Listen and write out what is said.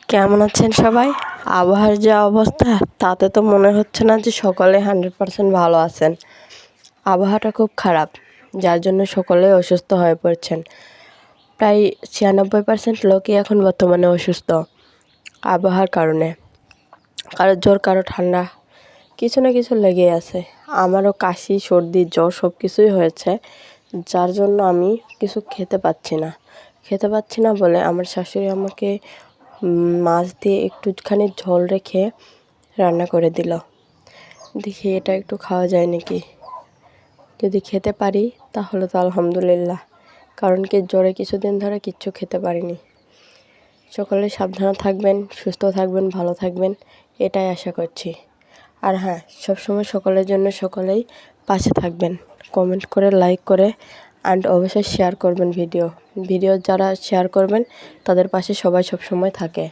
কেমন আছেন সবাই? আবহাওয়ার যা অবস্থা তাতে তো মনে হচ্ছে না যে সকলে 100% ভালো আছেন। আবহাওয়াটা খুব খারাপ, যার জন্য সকলে অসুস্থ হয়ে পড়ছেন। প্রায় 96% লোকই এখন বর্তমানে অসুস্থ আবহাওয়ার কারণে। কারো জ্বর, কারো ঠান্ডা, কিছু না কিছু লেগেই আছে। আমারও কাশি, সর্দি, জ্বর সব কিছুই হয়েছে, যার জন্য আমি কিছু খেতে পাচ্ছি না বলে আমার শাশুড়ি আমাকে মাছ দিয়ে একটুখানি ঝোল রেখে রান্না করে দিল। দেখি এটা একটু খাওয়া যায় নাকি। যদি খেতে পারি তাহলে তো আলহামদুলিল্লাহ, কারণ কি জ্বরে কিছুদিন ধরে কিচ্ছু খেতে পারিনি। সকলে সাবধানে থাকবেন, সুস্থ থাকবেন, ভালো থাকবেন, এটাই আশা করছি। আর হ্যাঁ, সবসময় সকলের জন্য সকলেই পাশে থাকবেন, কমেন্ট করে, লাইক করে, অ্যান্ড অবশ্যই শেয়ার করবেন ভিডিও যারা শেয়ার করবেন তাদের পাশে সবাই সবসময় থাকে।